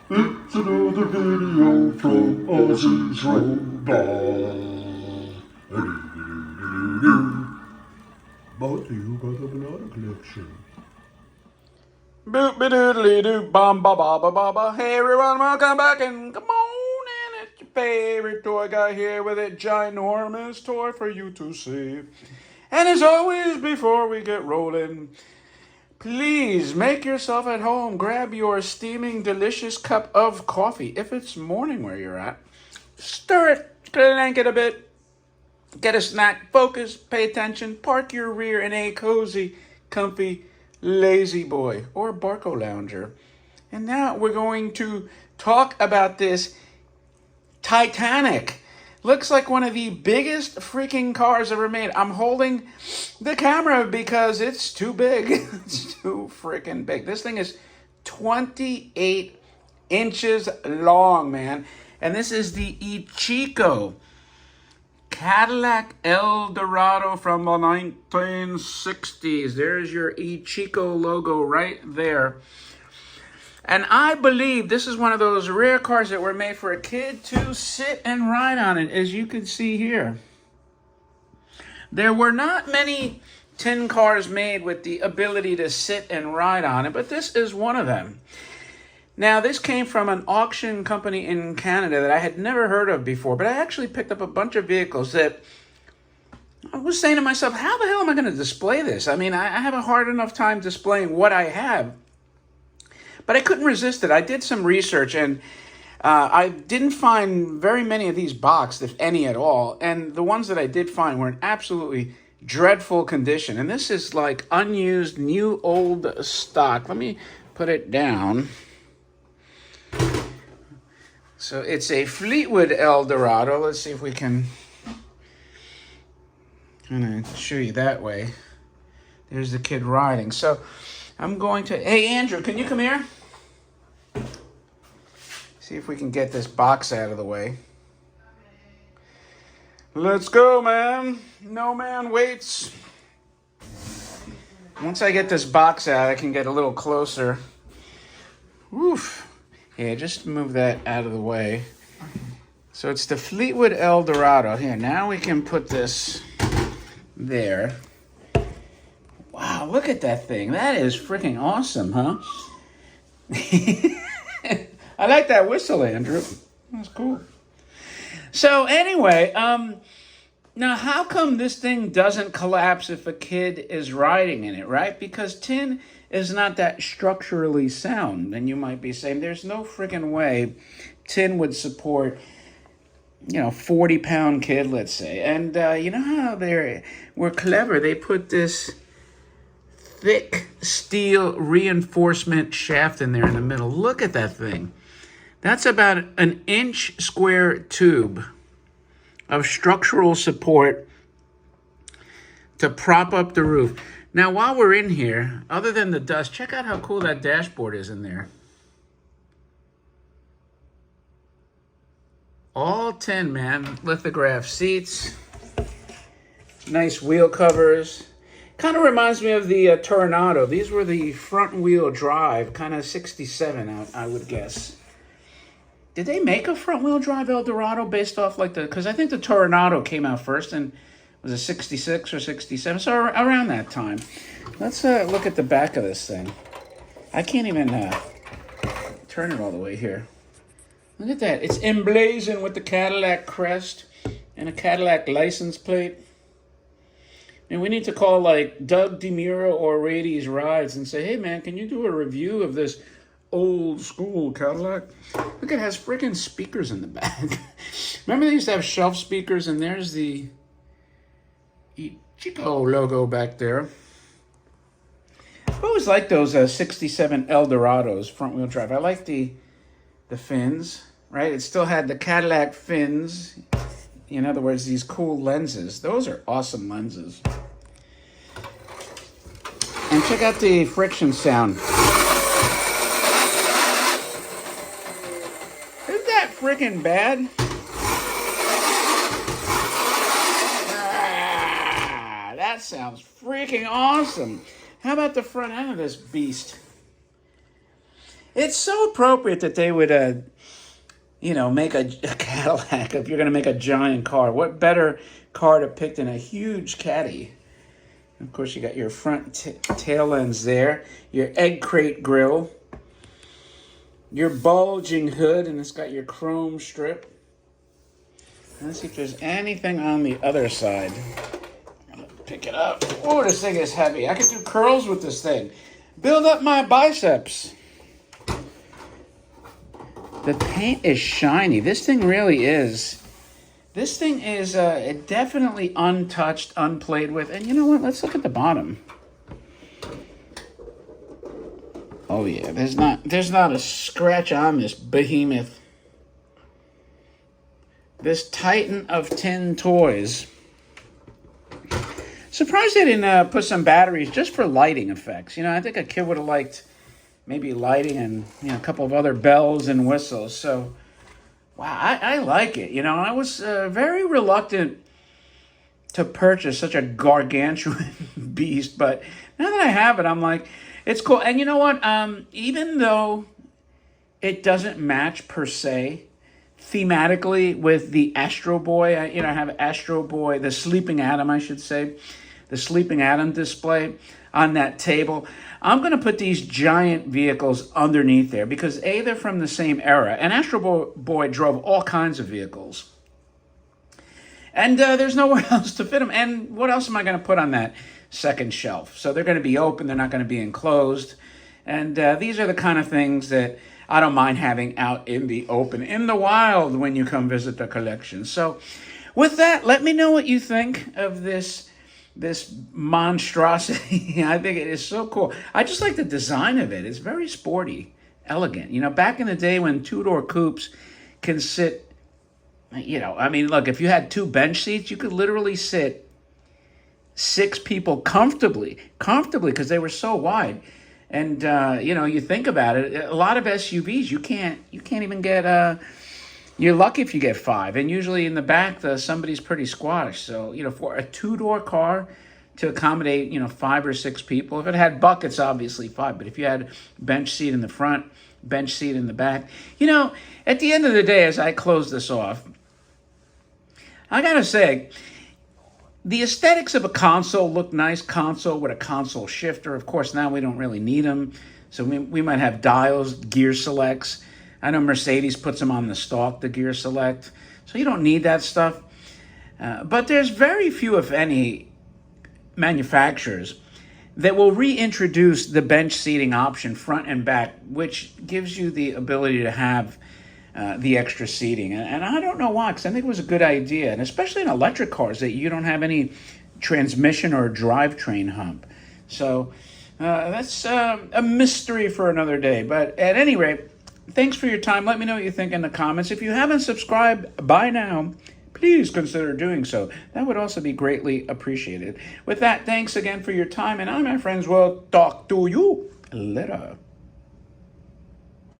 It's another video from Ozzy's Robot. Brought to you by the Banana Collection. Boop be doodly doo bum ba ba ba ba ba. Hey everyone, welcome back and come on in. It's your favorite toy guy here with a ginormous toy for you to see. And as always, before we get rolling, please make yourself at home. Grab your steaming, delicious cup of coffee. If it's morning where you're at, stir it, clank it a bit, get a snack, focus, pay attention, park your rear in a cozy, comfy, lazy boy or Barco lounger. And now we're going to talk about this Titanic. Looks like one of the biggest freaking cars ever made. I'm holding the camera because it's too big. It's too freaking big. This thing is 28 inches long, man. And this is the Ichiko Cadillac Eldorado from the 1960s. There's your Ichiko logo right there. And I believe this is one of those rare cars that were made for a kid to sit and ride on it, as you can see here. There were not many tin cars made with the ability to sit and ride on it, but this is one of them. Now, this came from an auction company in Canada that I had never heard of before, but I actually picked up a bunch of vehicles that I was saying to myself, how the hell am I going to display this? I mean, I have a hard enough time displaying what I have. But I couldn't resist it. I did some research, and I didn't find very many of these boxed, if any at all. And the ones that I did find were in absolutely dreadful condition. And this is like unused, new, old stock. Let me put it down. So it's a Fleetwood Eldorado. Let's see if we can kind of show you that way. There's the kid riding. So I'm going to... Hey, Andrew, can you come here? See if we can get this box out of the way. Let's go, man. No man waits. Once I get this box out, I can get a little closer. Oof. Yeah, just move that out of the way. So it's the Fleetwood Eldorado. Here, now we can put this there. Wow, look at that thing. That is freaking awesome, huh? I like that whistle, Andrew. That's cool. So anyway, now how come this thing doesn't collapse if a kid is riding in it, right? Because tin is not that structurally sound. And you might be saying, there's no freaking way tin would support, 40-pound kid, let's say. And you know how they were clever? They put this thick steel reinforcement shaft in there in the middle. Look at that thing. That's about an inch square tube of structural support to prop up the roof. Now, while we're in here, other than the dust, check out how cool that dashboard is in there. All tin, man. Lithograph seats. Nice wheel covers. Kind of reminds me of the Tornado. These were the front wheel drive, kind of 67, I would guess. Did they make a front wheel drive Eldorado based off like because I think the Tornado came out first and was a 66 or 67, so around that time. Let's look at the back of this thing. I can't even turn it all the way here. Look at that. It's emblazoned with the Cadillac crest and a Cadillac license plate. And we need to call like Doug DeMuro or Rady's Rides and say, hey man, can you do a review of this old school Cadillac? Look, it has freaking speakers in the back. Remember they used to have shelf speakers, and there's the Ichiko logo back there. I've always liked those 67 Eldorados front wheel drive. I like the fins, right? It still had the Cadillac fins. In other words, these cool lenses. Those are awesome lenses. And check out the friction sound. Isn't that freaking bad? That sounds freaking awesome. How about the front end of this beast? It's so appropriate that they would, make a Cadillac if you're going to make a giant car. What better car to pick than a huge caddy? Of course, you got your front tail ends there, your egg crate grill, your bulging hood, and it's got your chrome strip. Let's see if there's anything on the other side. I'm going to pick it up. Oh, this thing is heavy. I could do curls with this thing. Build up my biceps. The paint is shiny. This thing really is. This thing is definitely untouched, unplayed with. And you know what? Let's look at the bottom. Oh yeah, there's not a scratch on this behemoth. This titan of tin toys. Surprised they didn't put some batteries just for lighting effects. I think a kid would have liked maybe lighting and a couple of other bells and whistles. So, wow, I like it. I was very reluctant to purchase such a gargantuan beast, but now that I have it, I'm like, it's cool. And you know what? Even though it doesn't match per se thematically with the Astro Boy, I have Astro Boy, the Sleeping Atom, I should say, the Sleeping Atom display on that table. I'm going to put these giant vehicles underneath there because A, they're from the same era, and Astro Boy drove all kinds of vehicles. And there's nowhere else to fit them. And what else am I going to put on that second shelf? So they're going to be open. They're not going to be enclosed. And these are the kind of things that I don't mind having out in the open, in the wild, when you come visit the collection. So with that, let me know what you think of this monstrosity. I think it is so cool. I just like the design of it. It's very sporty, elegant. Back in the day when two-door coupes can sit, look, if you had two bench seats, you could literally sit 6 people comfortably because they were so wide. And you think about it, a lot of SUVs you can't even get. You're lucky if you get 5, and usually in the back somebody's pretty squattish. So for a 2-door car to accommodate 5 or 6 people, if it had buckets, obviously 5. But if you had bench seat in the front, bench seat in the back, at the end of the day, as I close this off, I gotta say, the aesthetics of a console look nice. Console with a console shifter. Of course, now we don't really need them. So we might have dials, gear selects. I know Mercedes puts them on the stalk, the gear select. So you don't need that stuff. But there's very few, if any, manufacturers that will reintroduce the bench seating option front and back, which gives you the ability to have the extra seating. And I don't know why, because I think it was a good idea. And especially in electric cars, that you don't have any transmission or drivetrain hump. So that's a mystery for another day. But at any rate, thanks for your time. Let me know what you think in the comments. If you haven't subscribed by now, please consider doing so. That would also be greatly appreciated. With that, thanks again for your time. And I, my friends, will talk to you later.